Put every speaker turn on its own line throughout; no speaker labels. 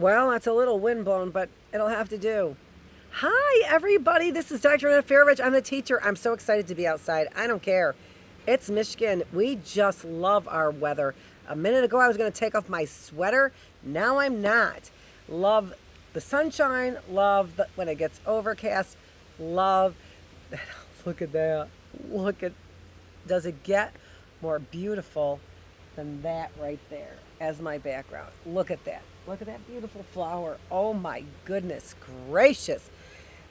Well, that's a little windblown, but it'll have to do. Hi, everybody. This is Dr. Annette Feravich. I'm the teacher. I'm so excited to be outside. I don't care. It's Michigan. We just love our weather. A minute ago, I was going to take off my sweater. Now I'm not. Love the sunshine. Love when it gets overcast. Love. Look at that. Look at. Does it get more beautiful than that right there as my background? Look at that. Look at that beautiful flower. Oh my goodness gracious.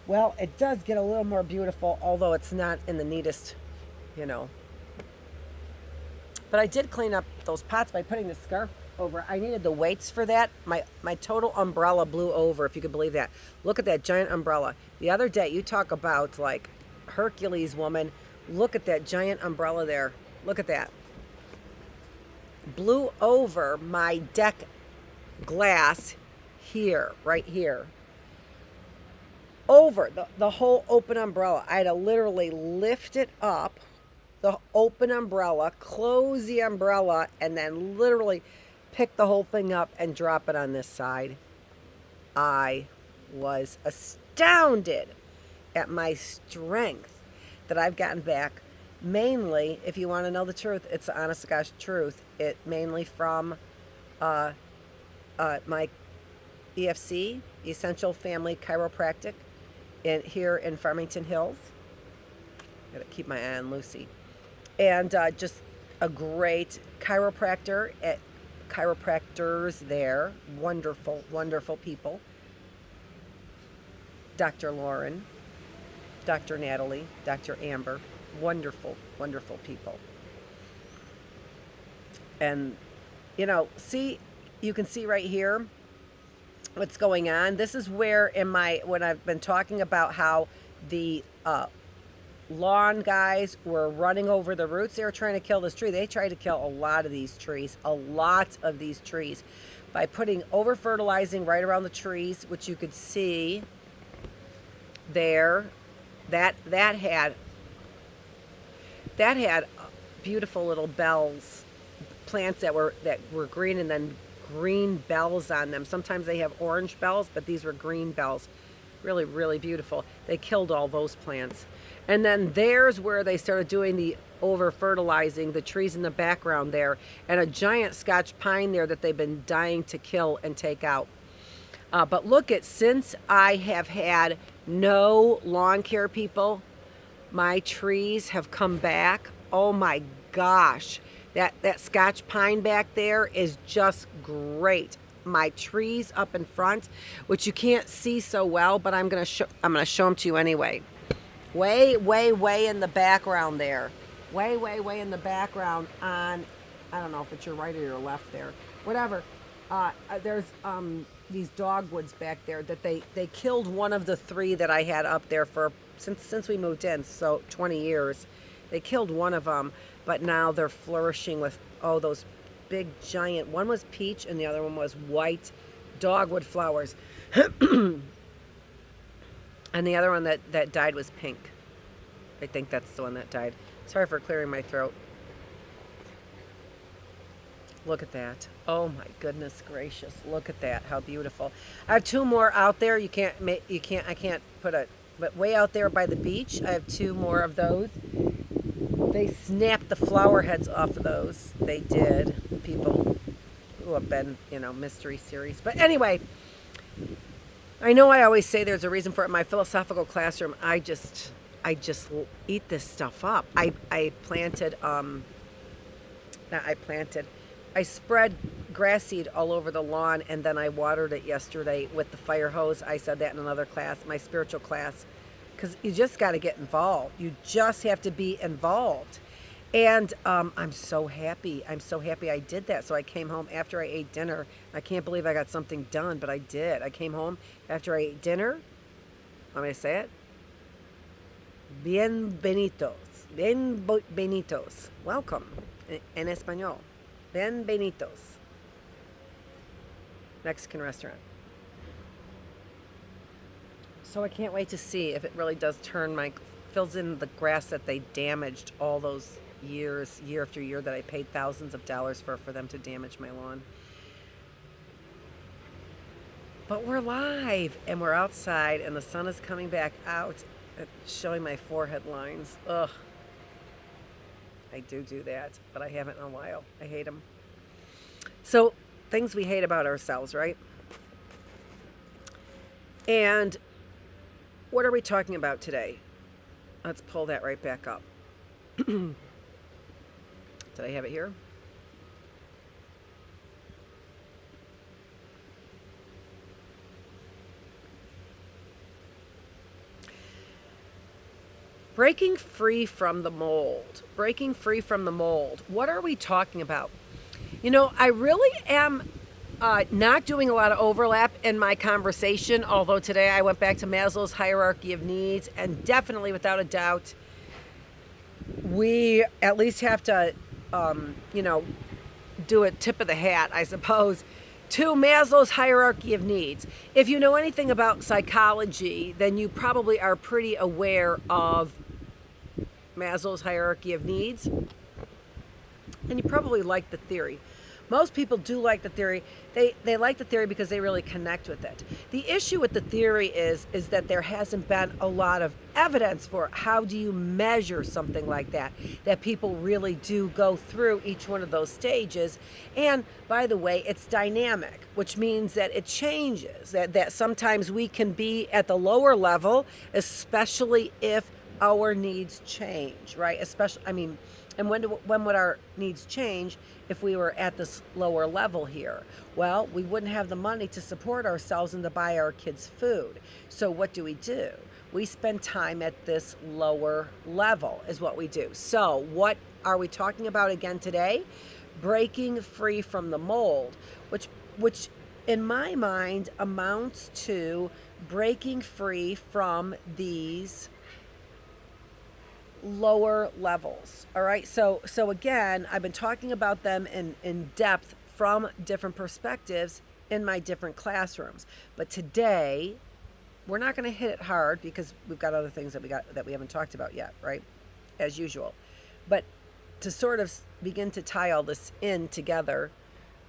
Well, it does get a little more beautiful, although it's not in the neatest, you know. But I did clean up those pots by putting the scarf over. I needed the weights for that. My total umbrella blew over, if you could believe that. Look at that giant umbrella. The other day, you talk about like Hercules woman. Look at that giant umbrella there. Look at that. Blew over my deck glass here, right here. Over the whole open umbrella. I had to literally lift it up, the open umbrella, close the umbrella, and then literally pick the whole thing up and drop it on this side. I was astounded at my strength that I've gotten back. Mainly, if you want to know the truth, it's the honest to gosh truth. It mainly from my EFC, Essential Family Chiropractic, here in Farmington Hills. Gotta keep my eye on Lucy. And just a great chiropractor at chiropractors there. Wonderful, wonderful people. Dr. Lauren, Dr. Natalie, Dr. Amber. Wonderful, wonderful people. And, you know, you can see right here what's going on. This is where when I've been talking about how the lawn guys were running over the roots, they were trying to kill this tree. They tried to kill a lot of these trees, by putting over fertilizing right around the trees, which you could see there. That had beautiful little bells, plants that were green, and then green bells on them. Sometimes they have orange bells, but these were green bells. Really, really beautiful. They killed all those plants. And then there's where they started doing the over fertilizing, the trees in the background there, and a giant Scotch pine there that they've been dying to kill and take out. But look at, since I have had no lawn care people, my trees have come back. Oh my gosh. That Scotch pine back there is just great. My trees up in front, which you can't see so well, but I'm gonna show them to you anyway. Way, way, way in the background there. Way, way, way in the background on, I don't know if it's your right or your left there. Whatever. There's these dogwoods back there that they killed one of the three that I had up there for since we moved in, so 20 years. They killed one of them, but now they're flourishing with, those big giant, one was peach and the other one was white dogwood flowers. And the other one that died was pink. I think that's the one that died. Sorry for clearing my throat. Look at that. Oh my goodness gracious. Look at that. How beautiful. I have two more out there. I can't put but way out there by the beach, I have two more of those. They snapped the flower heads off of those. They did. People who have been, mystery series. But anyway, I know I always say there's a reason for it. In my philosophical classroom, I just eat this stuff up. I spread grass seed all over the lawn, and then I watered it yesterday with the fire hose. I said that in another class, my spiritual class, because you just got to get involved. You just have to be involved. And I'm so happy. I'm so happy I did that. So I came home after I ate dinner. I can't believe I got something done, but I did. I came home after I ate dinner. Want me to say it? Bienvenidos. Bienvenidos. Welcome. En español. Bienvenidos. Mexican restaurant. So I can't wait to see if it really does fills in the grass that they damaged all those years, year after year, that I paid thousands of dollars for them to damage my lawn. But we're live and we're outside and the sun is coming back out, showing my forehead lines. Ugh. I do that, but I haven't in a while. I hate them. So, things we hate about ourselves, right? And what are we talking about today? Let's pull that right back up. Did I have it here? Breaking free from the mold. Breaking free from the mold. What are we talking about? You know, I really am not doing a lot of overlap in my conversation, although today I went back to Maslow's hierarchy of needs, and definitely, without a doubt, we at least have to, do a tip of the hat, I suppose, to Maslow's hierarchy of needs. If you know anything about psychology, then you probably are pretty aware of Maslow's hierarchy of needs, and you probably like the theory. Most people do like the theory. They like the theory because they really connect with it. The issue with the theory is that there hasn't been a lot of evidence for how do you measure something like that people really do go through each one of those stages. And by the way, it's dynamic, which means that it changes, that sometimes we can be at the lower level, especially if our needs change, right? And when would our needs change if we were at this lower level here? Well, we wouldn't have the money to support ourselves and to buy our kids food. So what do? We spend time at this lower level is what we do. So what are we talking about again today? Breaking free from the mold, which in my mind amounts to breaking free from these lower levels. All right. So again, I've been talking about them in depth from different perspectives in my different classrooms. But today, we're not going to hit it hard because we've got other things that we haven't talked about yet, right? As usual. But to sort of begin to tie all this in together,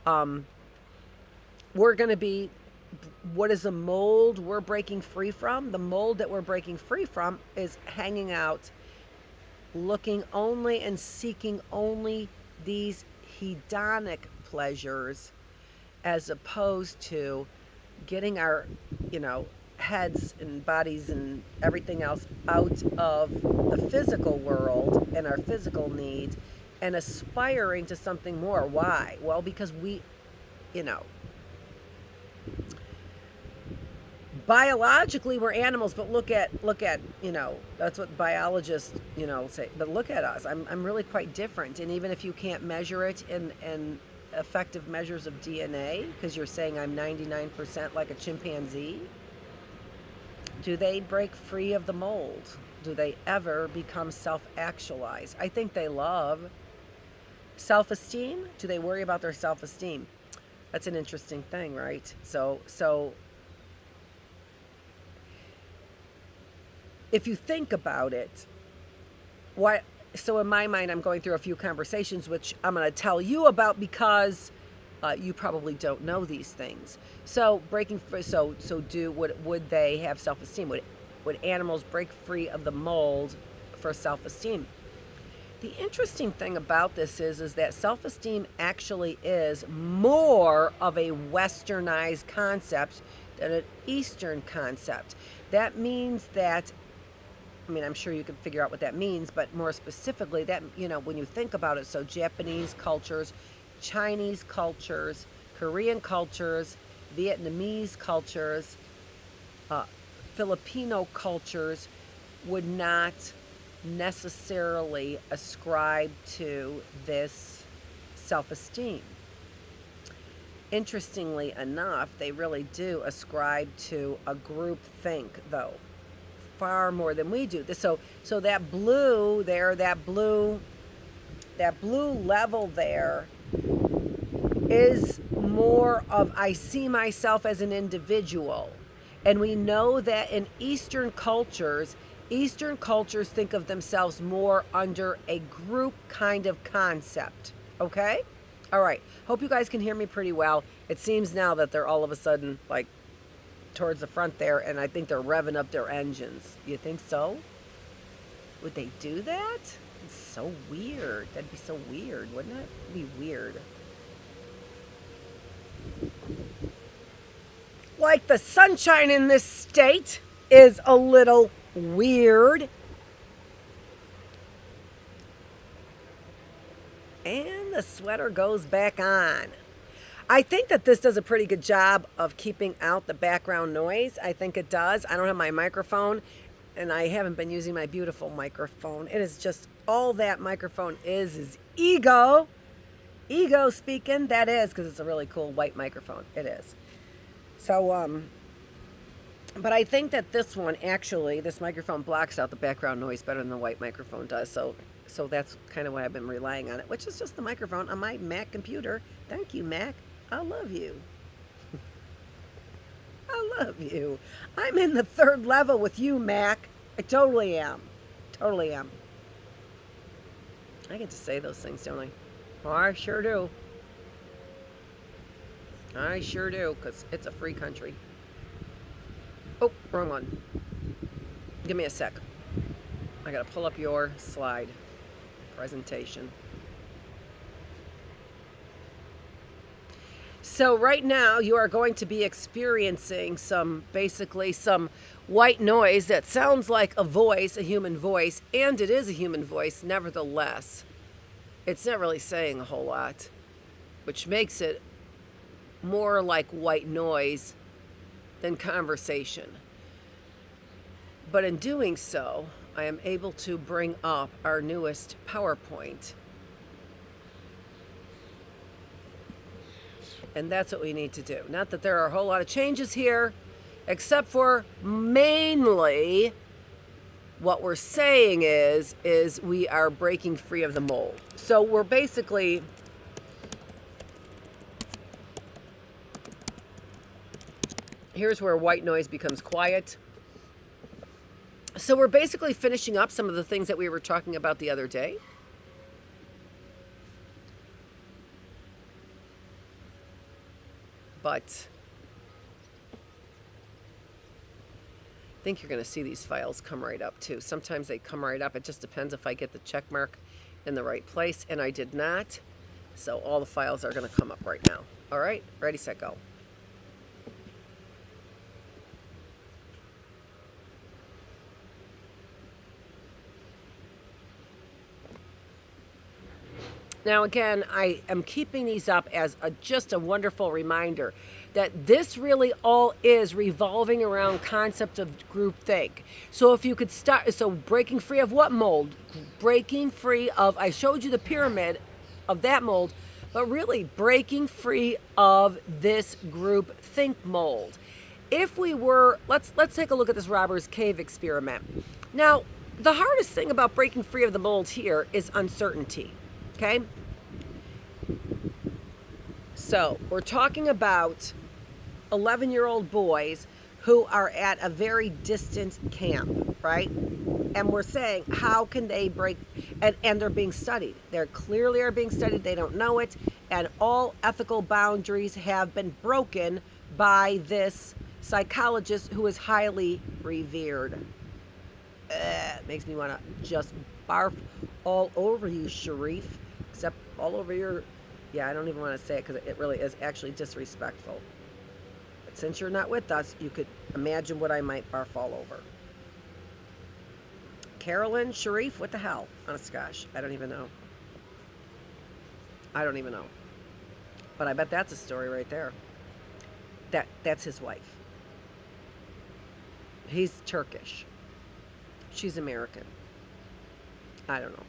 we're going to be, what is the mold we're breaking free from? The mold that we're breaking free from is hanging out, looking only and seeking only these hedonic pleasures, as opposed to getting our, heads and bodies and everything else out of the physical world and our physical needs and aspiring to something more. Why? Well, because we, biologically we're animals, but look at that's what biologists say, but look at us. I'm really quite different. And even if you can't measure it in effective measures of DNA, because you're saying I'm 99% like a chimpanzee, do they break free of the mold? Do they ever become self-actualized? I think they love self-esteem. Do they worry about their self-esteem? That's an interesting thing, right? So if you think about it, so in my mind, I'm going through a few conversations, which I'm going to tell you about because you probably don't know these things. So would they have self-esteem? Would animals break free of the mold for self-esteem? The interesting thing about this is that self-esteem actually is more of a westernized concept than an Eastern concept. That means that, I'm sure you can figure out what that means, but more specifically, that, when you think about it, so Japanese cultures, Chinese cultures, Korean cultures, Vietnamese cultures, Filipino cultures would not necessarily ascribe to this self-esteem. Interestingly enough, they really do ascribe to a group think, though, far more than we do. So that blue there, that blue level there is more of, I see myself as an individual. And we know that in Eastern cultures think of themselves more under a group kind of concept. Okay? All right. Hope you guys can hear me pretty well. It seems now that they're all of a sudden like towards the front there, and I think they're revving up their engines. You think so? Would they do that? It's so weird. That'd be so weird, wouldn't it? It'd be weird. Like the sunshine in this state is a little weird. And the sweater goes back on. I think that this does a pretty good job of keeping out the background noise. I think it does. I don't have my microphone, and I haven't been using my beautiful microphone. It is just all that microphone is ego. Ego speaking. That is, because it's a really cool white microphone. It is. So, but I think that this one, actually, this microphone blocks out the background noise better than the white microphone does. So that's kind of why I've been relying on it, which is just the microphone on my Mac computer. Thank you, Mac. I love you. I love you. I'm in the third level with you, Mac. I totally am. Totally am. I get to say those things, don't I? Oh, I sure do. I sure do, because it's a free country. Oh, wrong one. Give me a sec. I gotta pull up your slide presentation. So right now you are going to be experiencing basically some white noise that sounds like a voice, a human voice, and it is a human voice nevertheless. It's not really saying a whole lot, which makes it more like white noise than conversation. But in doing so, I am able to bring up our newest PowerPoint. And that's what we need to do. Not that there are a whole lot of changes here, except for mainly what we're saying is we are breaking free of the mold. So we're basically here's where white noise becomes quiet. So we're basically finishing up some of the things that we were talking about the other day. But I think you're going to see these files come right up too. Sometimes they come right up. It just depends if I get the check mark in the right place, and I did not. So all the files are going to come up right now. All right, ready, set, go. Now, again, I am keeping these up as just a wonderful reminder that this really all is revolving around concept of groupthink. So if you could start, so breaking free of what mold? Breaking free of, I showed you the pyramid of that mold, but really breaking free of this groupthink mold. If we were, let's take a look at this robber's cave experiment. Now, the hardest thing about breaking free of the mold here is uncertainty. Okay, so we're talking about 11-year-old boys who are at a very distant camp, right? And we're saying, how can they break, and they're being studied. They're clearly are being studied, they don't know it, and all ethical boundaries have been broken by this psychologist who is highly revered. It makes me want to just barf all over you, Sharif. Except all over your, yeah, I don't even want to say it because it really is actually disrespectful. But since you're not with us, you could imagine what I might barf all over. Carolyn, Sharif, what the hell? Honest gosh, I don't even know. I don't even know. But I bet that's a story right there. That's his wife. He's Turkish. She's American. I don't know.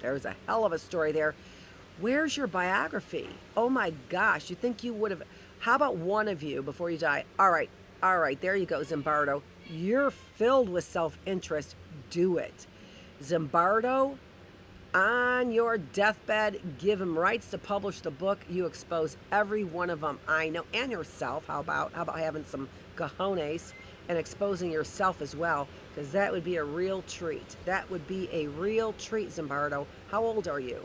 There's a hell of a story there. Where's your biography? Oh my gosh, you think you would have, how about one of you before you die? All right, there you go, Zimbardo. You're filled with self-interest. Do it. Zimbardo, on your deathbed, give him rights to publish the book. You expose every one of them. I know, and yourself. How about having some cojones and exposing yourself as well? Because that would be a real treat. That would be a real treat, Zimbardo. How old are you?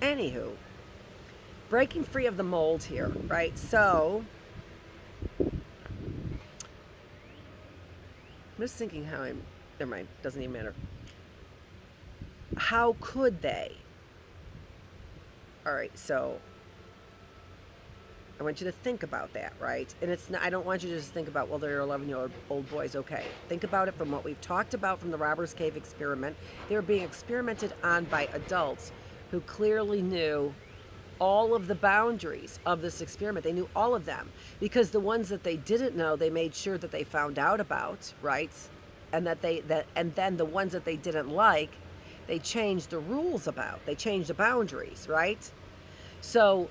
Anywho, breaking free of the mold here, right? So I'm just thinking how I'm, never mind, doesn't even matter. How could they? All right, so I want you to think about that, right? And it's not, I don't want you to just think about, well, they're 11-year-old boys. Okay, think about it from what we've talked about from the Robbers Cave experiment. They were being experimented on by adults who clearly knew all of the boundaries of this experiment. They knew all of them, because the ones that they didn't know, they made sure that they found out about, right? And and then the ones that they didn't like, they changed the rules about. They changed the boundaries, right? So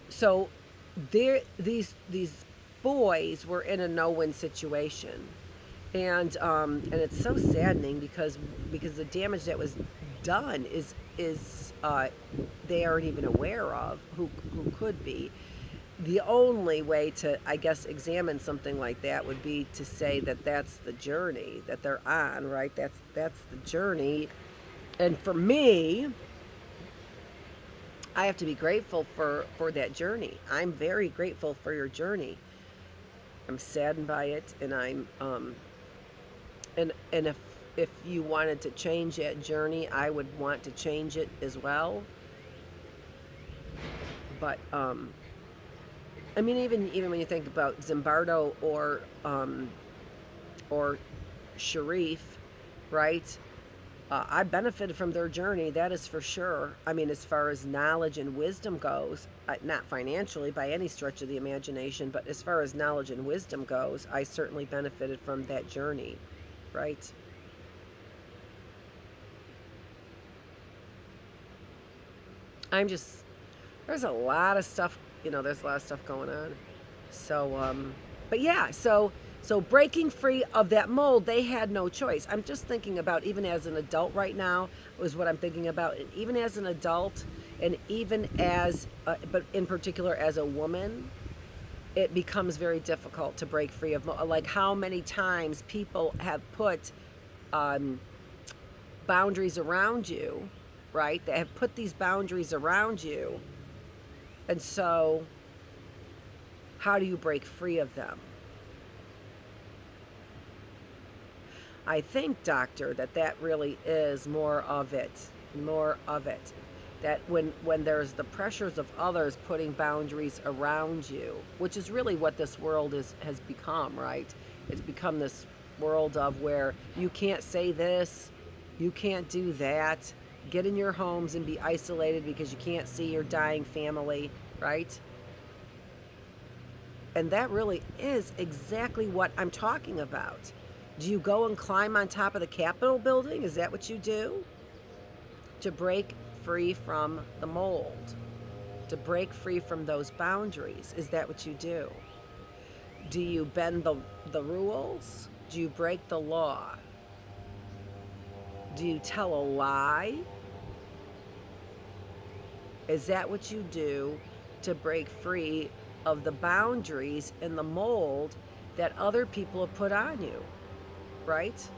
these boys were in a no-win situation, and it's so saddening because the damage that was done is they aren't even aware of, who could be. The only way to, I guess, examine something like that would be to say that that's the journey that they're on, right? That's the journey. And for me, I have to be grateful for that journey. I'm very grateful for your journey. I'm saddened by it, and I'm and if you wanted to change that journey, I would want to change it as well. But I mean, even when you think about Zimbardo or Sharif, right? I benefited from their journey, that is for sure. I mean, as far as knowledge and wisdom goes, not financially by any stretch of the imagination, but as far as knowledge and wisdom goes, I certainly benefited from that journey, right? There's a lot of stuff, there's a lot of stuff going on. So, but yeah, so breaking free of that mold, they had no choice. I'm just thinking about, even as an adult right now, is what I'm thinking about. And even as an adult, and even as, but in particular as a woman, it becomes very difficult to break free of mold. Like how many times people have put boundaries around you, right? They have put these boundaries around you. And so how do you break free of them? I think, doctor, that really is more of it. That when there's the pressures of others putting boundaries around you, which is really what this world has become, right? It's become this world of where you can't say this, you can't do that, get in your homes and be isolated because you can't see your dying family, right? And that really is exactly what I'm talking about. Do you go and climb on top of the Capitol building? Is that what you do? To break free from the mold, to break free from those boundaries. Is that what you do? Do you bend the rules? Do you break the law? Do you tell a lie? Is that what you do to break free of the boundaries and the mold that other people have put on you? Right?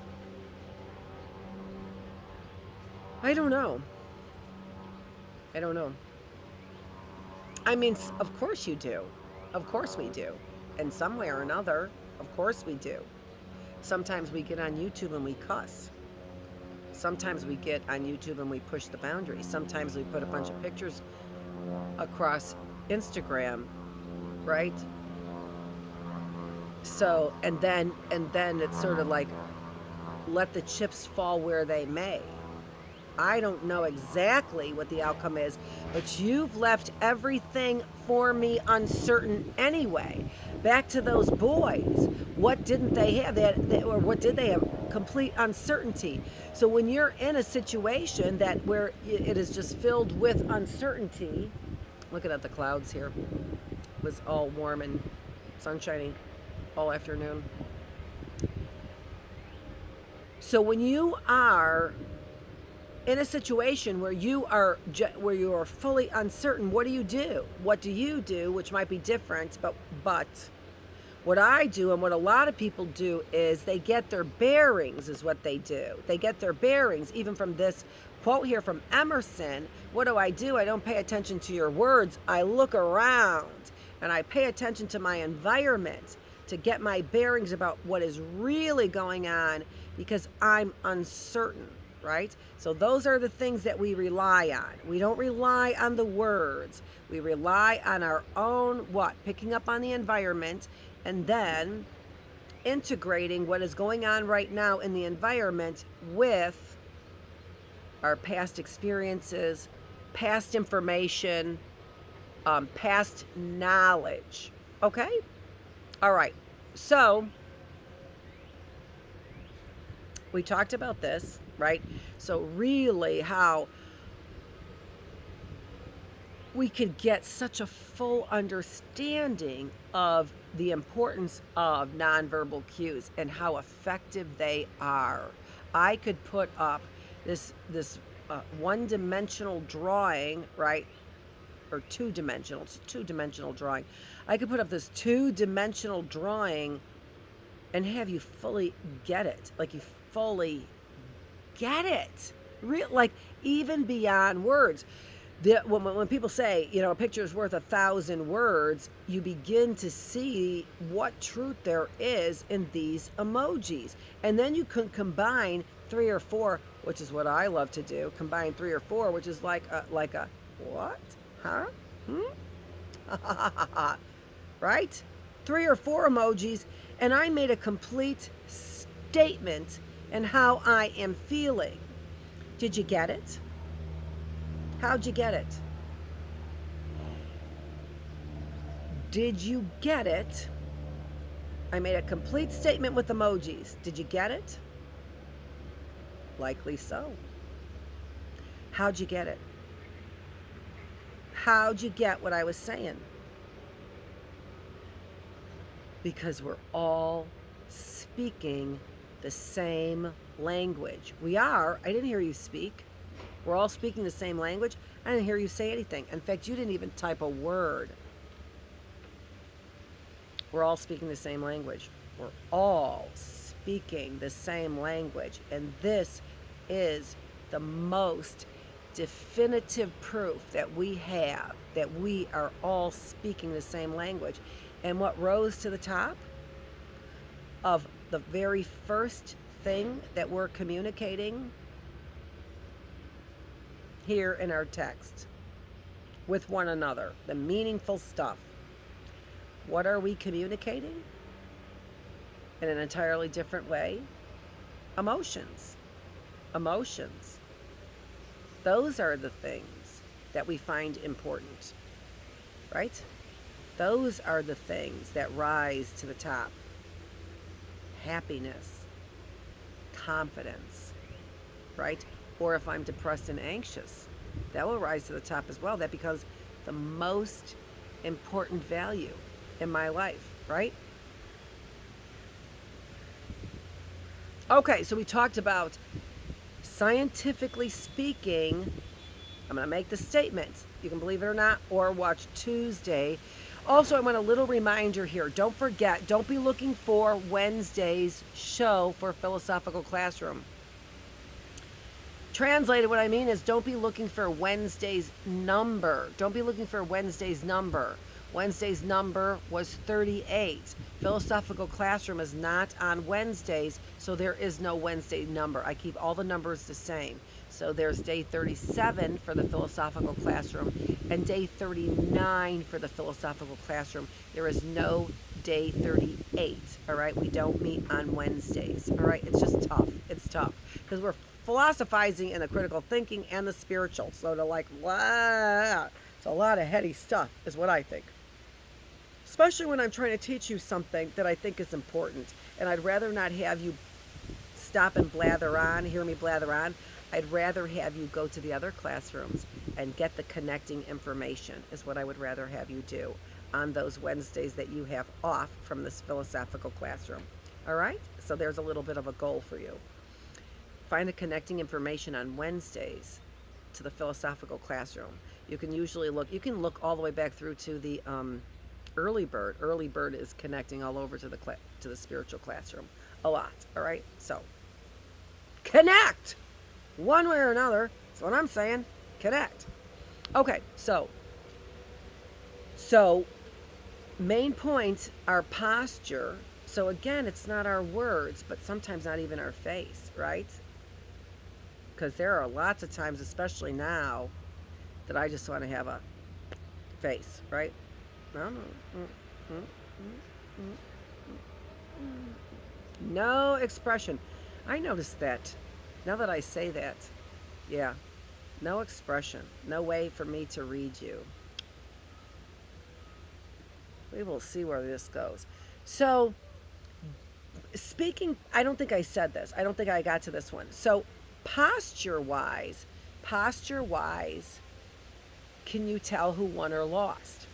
I don't know. I mean, of course you do. Of course we do. In some way or another, of course we do. Sometimes we get on YouTube and we cuss. Sometimes we get on YouTube and we push the boundaries. Sometimes we put a bunch of pictures across Instagram, right? So, and then it's sort of like, let the chips fall where they may. I don't know exactly what the outcome is, but you've left everything for me uncertain anyway. Back to those boys. What didn't they have? Or what did they have? Complete uncertainty. So when you're in a situation where it is just filled with uncertainty, looking at the clouds here, it was all warm and sunshiny all afternoon. So when you are in a situation where you are fully uncertain, what do you do? What do you do? Which might be different, but what I do and what a lot of people do is they get their bearings, is what they do. They get their bearings even from this Quote here from Emerson, what do? I don't pay attention to your words. I look around and I pay attention to my environment to get my bearings about what is really going on because I'm uncertain, right? So those are the things that we rely on. We don't rely on the words. We rely on our own what? Picking up on the environment and then integrating what is going on right now in the environment with our past experiences, past information, past knowledge. Okay? All right. So we talked about this, right? So really how we could get such a full understanding of the importance of nonverbal cues and how effective they are. I could put up this one-dimensional drawing, right? Or two-dimensional. It's a two-dimensional drawing. I could put up this two-dimensional drawing and have you fully get it. Like you fully get it. Like even beyond words. When people say, a picture is worth 1,000 words, you begin to see what truth there is in these emojis. And then you can combine 3 or 4, which is what I love to do. Combine 3 or 4, which is like a what? Huh? Right? 3 or 4 emojis, and I made a complete statement in how I am feeling. Did you get it? How'd you get it? Did you get it? I made a complete statement with emojis. Did you get it? Likely so. How'd you get it? How'd you get what I was saying? Because we're all speaking the same language. We are. I didn't hear you speak. We're all speaking the same language. I didn't hear you say anything. In fact, you didn't even type a word. We're all speaking the same language. We're all speaking the same language. And this is the most definitive proof that we have that we are all speaking the same language. And what rose to the top of the very first thing that we're communicating here in our text with one another, the meaningful stuff. What are we communicating? In an entirely different way? Emotions. Emotions. Those are the things that we find important, right? Those are the things that rise to the top. Happiness, confidence, right? Or if I'm depressed and anxious, that will rise to the top as well. That becomes the most important value in my life, right? Okay, so we talked about scientifically speaking. I'm going to make the statement. You can believe it or not, or watch Tuesday. Also, I want a little reminder here. Don't forget, don't be looking for Wednesday's show for Philosophical Classroom. Translated, what I mean is don't be looking for Wednesday's number. Don't be looking for Wednesday's number. Wednesday's number was 38. Philosophical Classroom is not on Wednesdays, so there is no Wednesday number. I keep all the numbers the same. So there's day 37 for the Philosophical Classroom and day 39 for the Philosophical Classroom. There is no day 38, all right? We don't meet on Wednesdays, all right? It's just tough. It's tough because we're philosophizing in the critical thinking and the spiritual. So to it's a lot of heady stuff is what I think. Especially when I'm trying to teach you something that I think is important. And I'd rather not have you stop and blather on, hear me blather on. I'd rather have you go to the other classrooms and get the connecting information is what I would rather have you do on those Wednesdays that you have off from this Philosophical Classroom. All right? So there's a little bit of a goal for you. Find the connecting information on Wednesdays to the Philosophical Classroom. You can usually look all the way back through to the early bird. Early bird is connecting all over to the spiritual classroom a lot. All right, so connect one way or another. That's what I'm saying. Connect. Okay, so main points are posture. So again, it's not our words, but sometimes not even our face, right? Because there are lots of times, especially now, that I just want to have a face, right? No, no expression. I noticed that. Now that I say that, yeah, no expression. No way for me to read you. We will see where this goes. So, speaking, I don't think I said this. I don't think I got to this one. So, posture-wise, can you tell who won or lost?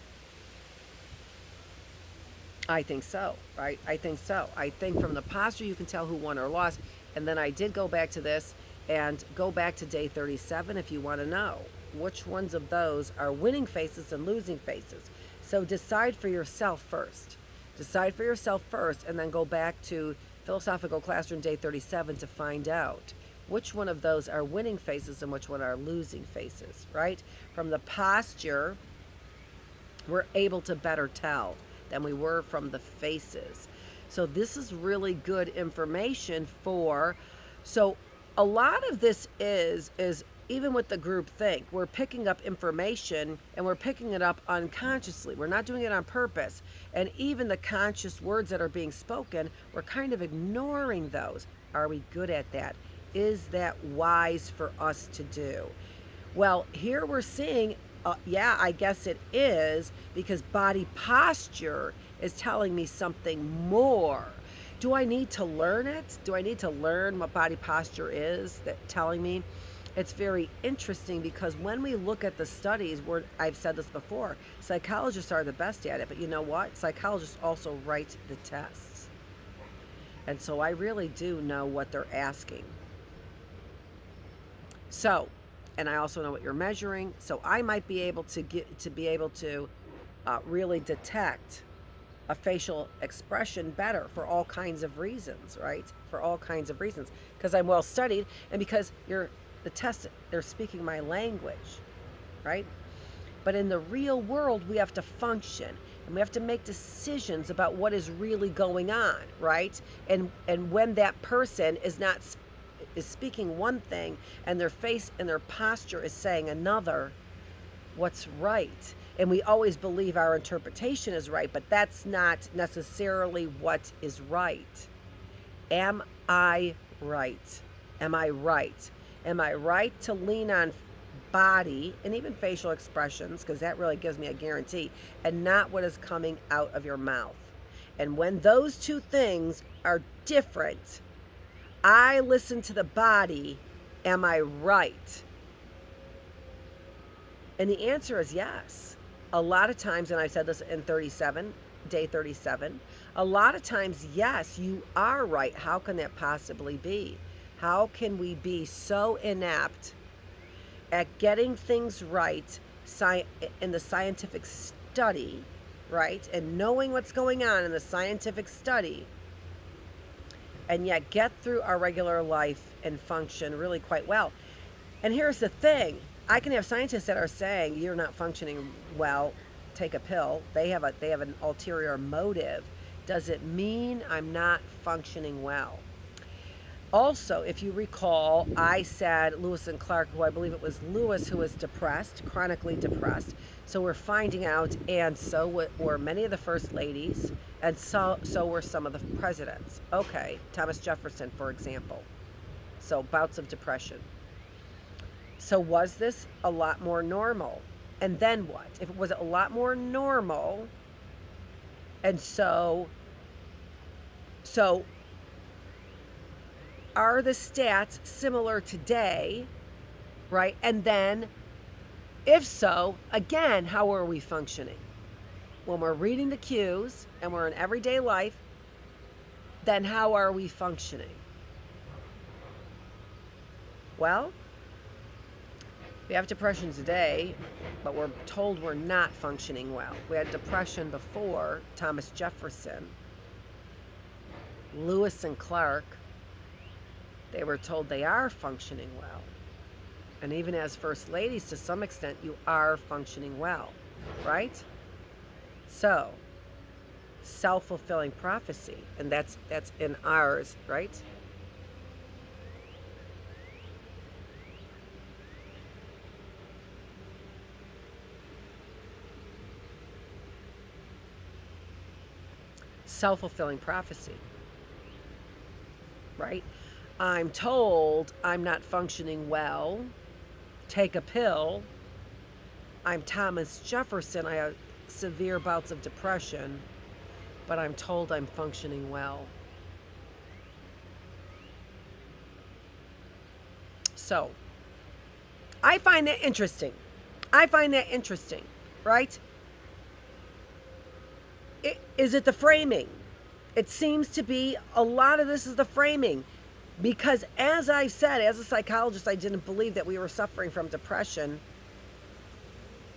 I think so, right? I think so. I think from the posture you can tell who won or lost. And then I did go back to this and go back to day 37 if you want to know which ones of those are winning faces and losing faces. So decide for yourself first. Decide for yourself first and then go back to Philosophical Classroom day 37 to find out which one of those are winning faces and which one are losing faces, right? From the posture, we're able to better tell than we were from the faces. So this is really good information so a lot of this is even with the group think, we're picking up information and we're picking it up unconsciously. We're not doing it on purpose. And even the conscious words that are being spoken, we're kind of ignoring those. Are we good at that? Is that wise for us to do? Well, here we're seeing, yeah, I guess it is, because body posture is telling me something more. Do I need to learn it? Do I need to learn what body posture is that telling me? It's very interesting because when we look at the studies, I've said this before, psychologists are the best at it, but you know what? Psychologists also write the tests. And so I really do know what they're asking. So, and I also know what you're measuring, so I might be able to really detect a facial expression better for all kinds of reasons, right? For all kinds of reasons, because I'm well studied and because they're speaking my language, right? But in the real world, we have to function and we have to make decisions about what is really going on, right? And when that person is speaking one thing and their face and their posture is saying another, what's right? And we always believe our interpretation is right, but that's not necessarily what is right. Am I right? Am I right? Am I right to lean on body and even facial expressions, because that really gives me a guarantee, and not what is coming out of your mouth? And when those two things are different, I listen to the body. Am I right? And the answer is yes. A lot of times, and I said this in day 37, a lot of times, yes, you are right. How can that possibly be? How can we be so inept at getting things right in the scientific study, right? And knowing what's going on in the scientific study, and yet get through our regular life and function really quite well. And here's the thing. I can have scientists that are saying you're not functioning well, take a pill. They have an ulterior motive. Does it mean I'm not functioning well? Also, if you recall, I said Lewis and Clark, who I believe it was Lewis who was depressed, chronically depressed. So we're finding out, and so were many of the first ladies, and so were some of the presidents. Okay, Thomas Jefferson, for example. So bouts of depression. So was this a lot more normal? And then what? If it was a lot more normal, and so are the stats similar today, right? And then, if so, again, how are we functioning? When we're reading the cues and we're in everyday life, then how are we functioning? Well, we have depression today, but we're told we're not functioning well. We had depression before Thomas Jefferson, Lewis and Clark. They were told they are functioning well. And even as first ladies, to some extent, you are functioning well, right? So, self-fulfilling prophecy, and that's in ours, right? Self-fulfilling prophecy, right? I'm told I'm not functioning well. Take a pill. I'm Thomas Jefferson. I have severe bouts of depression, but I'm told I'm functioning well. So, I find that interesting. Right? Is it the framing? It seems to be a lot of this is the framing. Because as I said, as a psychologist, I didn't believe that we were suffering from depression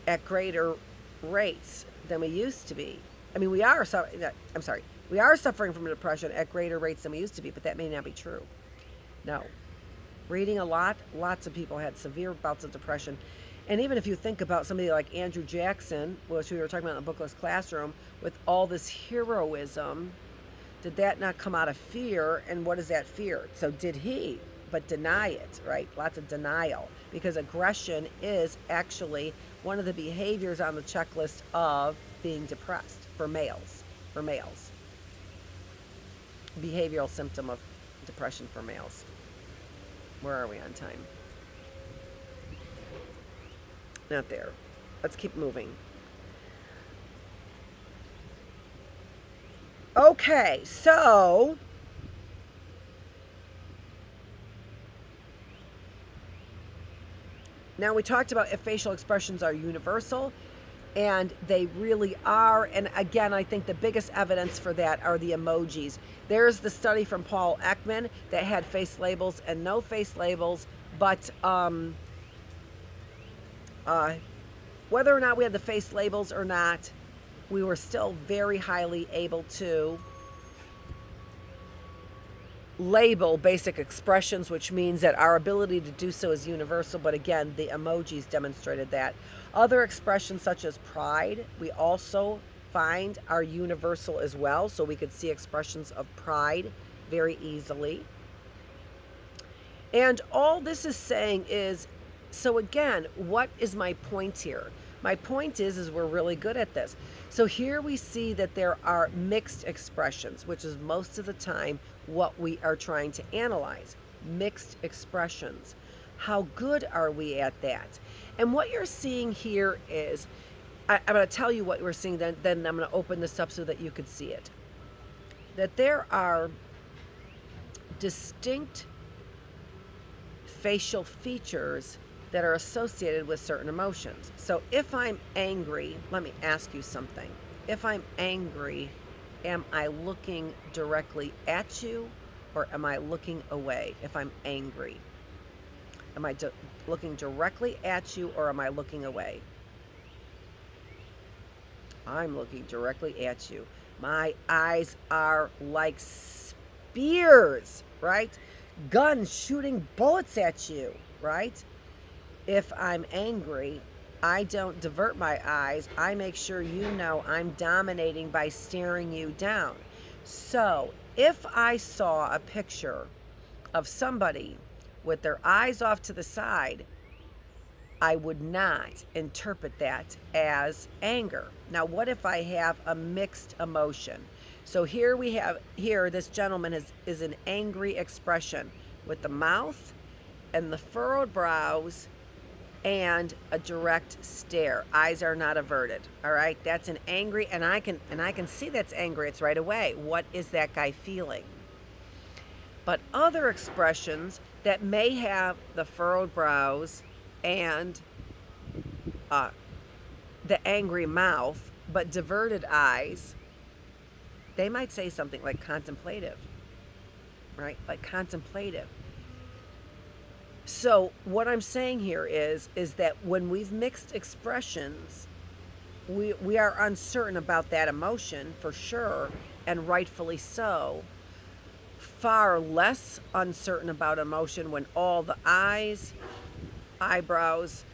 at greater rates than we used to be. I mean, we are suffering from depression at greater rates than we used to be, but that may not be true. No. Reading a lot, lots of people had severe bouts of depression. And even if you think about somebody like Andrew Jackson, which we were talking about in the Bookless classroom, with all this heroism, did that not come out of fear? And what is that fear? So did he, but deny it, right? Lots of denial, because aggression is actually one of the behaviors on the checklist of being depressed for males. Behavioral symptom of depression for males. Where are we on time? Not there. Let's keep moving. Okay, so now we talked about if facial expressions are universal, and they really are. And again, I think the biggest evidence for that are the emojis. There's the study from Paul Ekman that had face labels and no face labels, but whether or not we had the face labels or not, we were still very highly able to label basic expressions, which means that our ability to do so is universal. But again, the emojis demonstrated that. Other expressions such as pride, we also find are universal as well. So we could see expressions of pride very easily. And all this is saying is, so again, what is my point here? My point is we're really good at this. So here we see that there are mixed expressions, which is most of the time what we are trying to analyze. Mixed expressions. How good are we at that? And what you're seeing here is, I'm going to tell you what we're seeing, then I'm going to open this up so that you could see it. That there are distinct facial features that are associated with certain emotions. So if I'm angry, let me ask you something. If I'm angry, am I looking directly at you or am I looking away if I'm angry? Am I looking directly at you or am I looking away? I'm looking directly at you. My eyes are like spears, right? Guns shooting bullets at you, right? If I'm angry, I don't divert my eyes. I make sure you know I'm dominating by staring you down. So if I saw a picture of somebody with their eyes off to the side, I would not interpret that as anger. Now, what if I have a mixed emotion? So here we have, this gentleman is an angry expression with the mouth and the furrowed brows and a direct stare. Eyes are not averted. All right, that's an angry, and I can see that's angry. It's right away. What is that guy feeling? But other expressions that may have the furrowed brows and the angry mouth, but diverted eyes, they might say something like contemplative, right? Like contemplative. So what I'm saying here is that when we've mixed expressions, we are uncertain about that emotion for sure, and rightfully so. Far less uncertain about emotion when all the eyes eyebrows,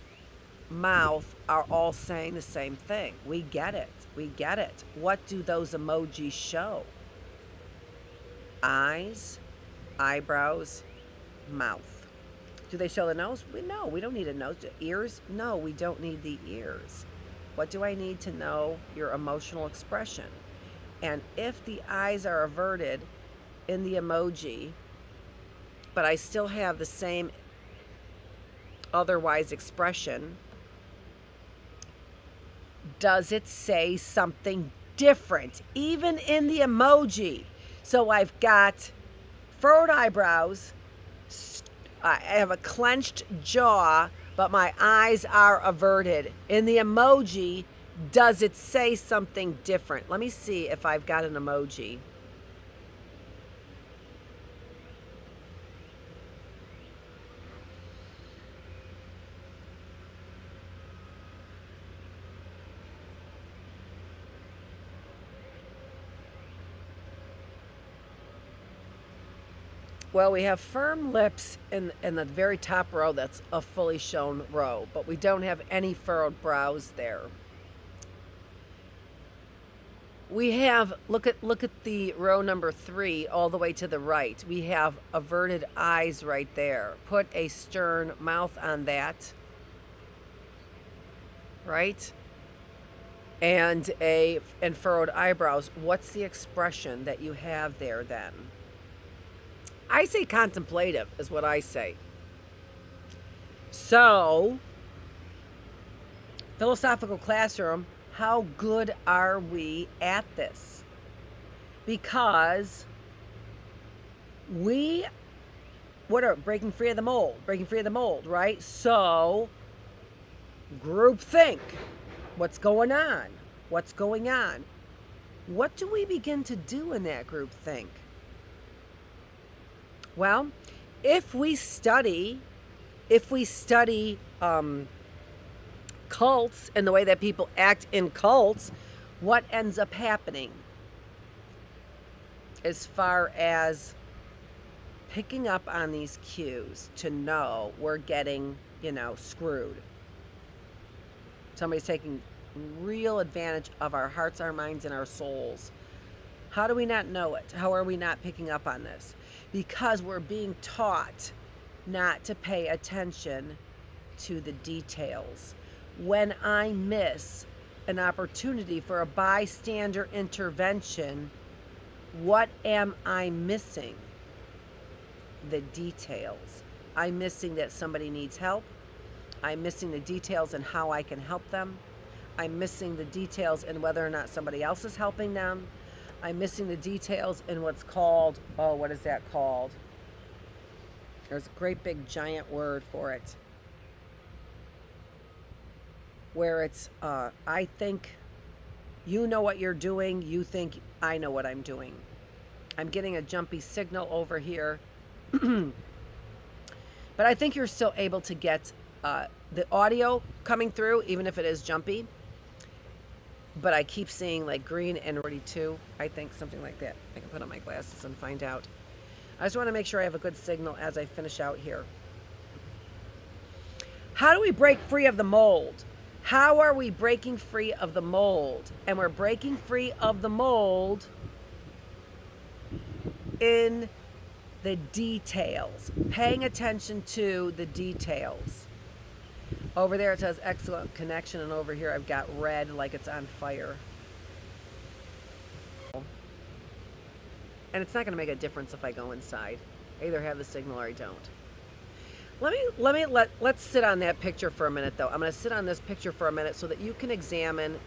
mouth are all saying the same thing. We get it. We get it. What do those emojis show? Eyes, eyebrows, mouth. Do they show the nose? No, we don't need a nose. Ears? No, we don't need the ears. What do I need to know? Your emotional expression. And if the eyes are averted in the emoji, but I still have the same otherwise expression, does it say something different, even in the emoji? So I've got furrowed eyebrows, I have a clenched jaw, but my eyes are averted. In the emoji, does it say something different? Let me see if I've got an emoji. Well, we have firm lips in the very top row. That's a fully shown row, but we don't have any furrowed brows there. We have, look at the row number 3 all the way to the right. We have averted eyes right there. Put a stern mouth on that, right? And furrowed eyebrows. What's the expression that you have there then? I say contemplative is what I say. So, philosophical classroom, how good are we at this? Because what are breaking free of the mold, right? So, group think. What's going on? What do we begin to do in that group think? Well, if we study cults and the way that people act in cults, what ends up happening as far as picking up on these cues to know we're getting, screwed. Somebody's taking real advantage of our hearts, our minds, and our souls. How do we not know it? How are we not picking up on this? Because we're being taught not to pay attention to the details. When I miss an opportunity for a bystander intervention, what am I missing? The details. I'm missing that somebody needs help. I'm missing the details in how I can help them. I'm missing the details in whether or not somebody else is helping them. I'm missing the details in what's called, what is that called? There's a great big giant word for it. Where it's, I think you know what you're doing, you think I know what I'm doing. I'm getting a jumpy signal over here. But I think you're still able to get the audio coming through, even if it is jumpy. But I keep seeing like green and 42. I think something like that. I can put on my glasses and find out. I just want to make sure I have a good signal as I finish out here. How do we break free of the mold? How are we breaking free of the mold? And we're breaking free of the mold in the details. Paying attention to the details. Over there it says excellent connection, and over here I've got red like it's on fire. And it's not going to make a difference if I go inside. I either have the signal or I don't. Let's sit on that picture for a minute though. I'm going to sit on this picture for a minute so that you can examine